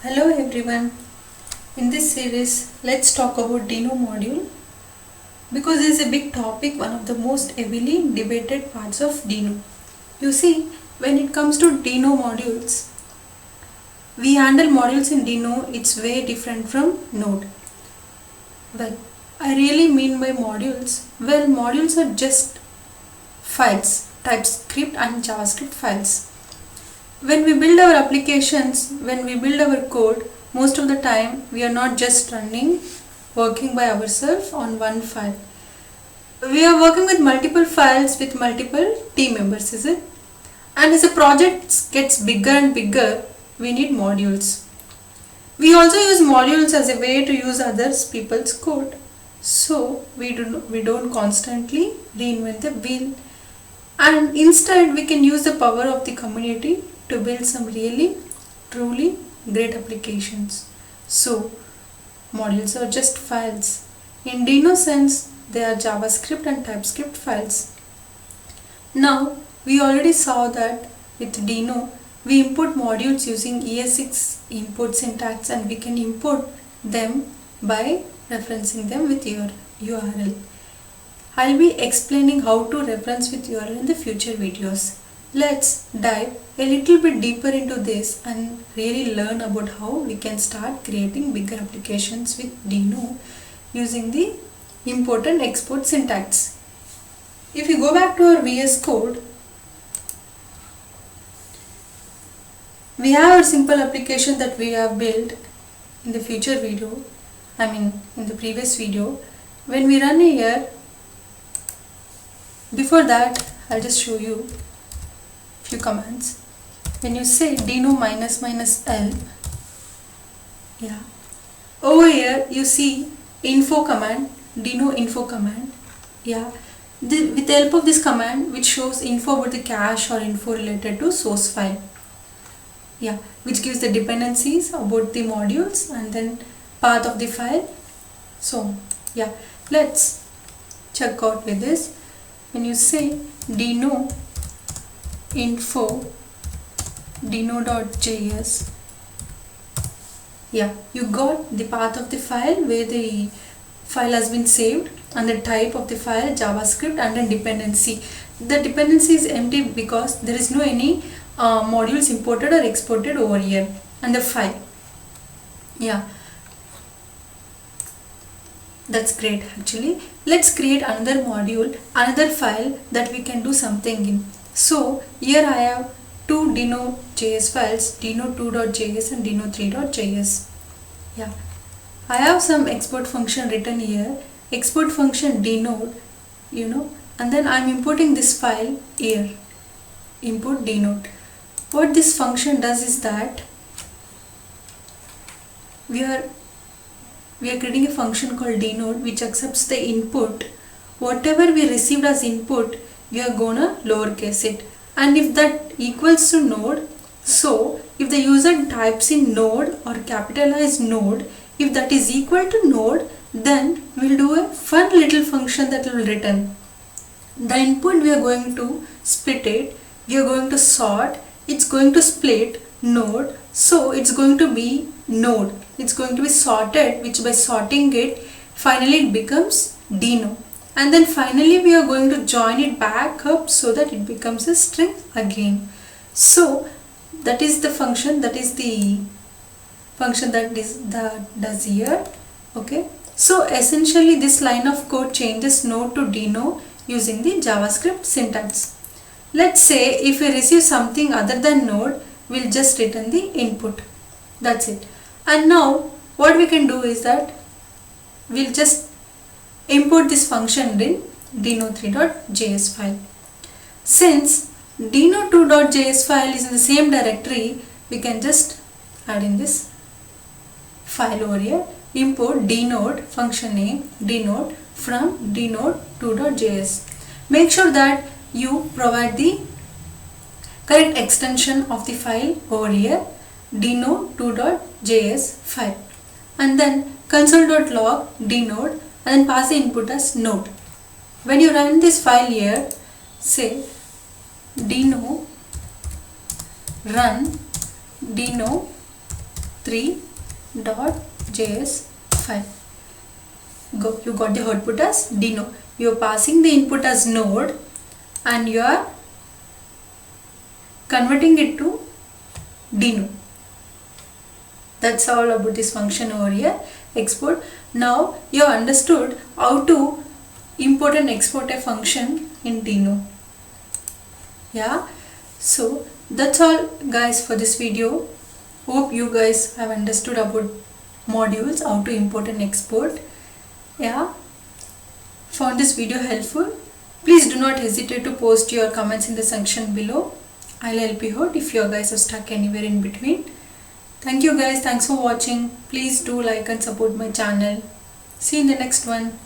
Hello everyone. In this series, let's talk about Dino module because this is a big topic, one of the most heavily debated parts of Dino. You see, when it comes to Dino modules, we handle modules in Dino, it's way different from Node. Well, I really mean by modules. Well, modules are just files, TypeScript and JavaScript files. When we build our applications, when we build our code, most of the time we are not just working by ourselves on one file. We are working with multiple files with multiple team members, is it? And as the project gets bigger and bigger, we need modules. We also use modules as a way to use other people's code. So we don't constantly reinvent the wheel. And instead we can use the power of the community to build some really truly great applications. So modules are just files. In Dino sense, they are JavaScript and TypeScript files. Now we already saw that with Dino we import modules using ES6 import syntax, and we can import them by referencing them with your URL. I'll be explaining how to reference with URL in the future videos. Let's dive a little bit deeper into this and really learn about how we can start creating bigger applications with Dino using the import and export syntax. If you go back to our VS Code, we have a simple application that we have built in the future video, in the previous video. When we run here, before that I'll just show you few commands. When you say Dino --help, over here you see info command, Dino info command. With the help of this command, which shows info about the cache or info related to source file, which gives the dependencies about the modules and then path of the file. So let's check out with this. When you say Dino info dino.js, you got the path of the file where the file has been saved and the type of the file JavaScript and then dependency. The dependency is empty because there is no any modules imported or exported over here, and the file. That's great actually. Let's create another module, another file that we can do something in. So here I have two Dino.js files, dino2.js and dino3.js. I have some export function written here, export function denote, and then I'm importing this file here, import denote. What this function does is that we are creating a function called denote which accepts the input. Whatever we received as input, we are gonna lowercase it, and if that equals to node, so if the user types in node or capitalized node, if that is equal to node, then we'll do a fun little function that will return the input. We are going to split it, we are going to sort, it's going to split node, so it's going to be node, it's going to be sorted, which by sorting it finally it becomes Dino, and then finally we are going to join it back up so that it becomes a string again. So that is the function, that is the function that does here. Okay, so essentially this line of code changes node to Dino using the JavaScript syntax. Let's say if we receive something other than node, we'll just return the input. That's it. And now what we can do is that we'll just import this function in dino3.js file. Since dino2.js file is in the same directory, we can just add in this file over here, import denote function name denote from dino2.js. Make sure that you provide the correct extension of the file over here, dino2.js file, and then console.log denote, and then pass the input as node. When you run this file here, say dino run dino3 test3.js file. Go. You got the output as Dino. You are passing the input as node and you are converting it to Dino. That's all about this function over here. Export. Now you have understood how to import and export a function in Dino. Yeah. So that's all guys for this video. Hope you guys have understood about modules, how to import and export. Yeah. Found this video helpful? Please do not hesitate to post your comments in the section below. I'll help you out if you guys are stuck anywhere in between. Thank you guys. Thanks for watching. Please do like and support my channel. See you in the next one.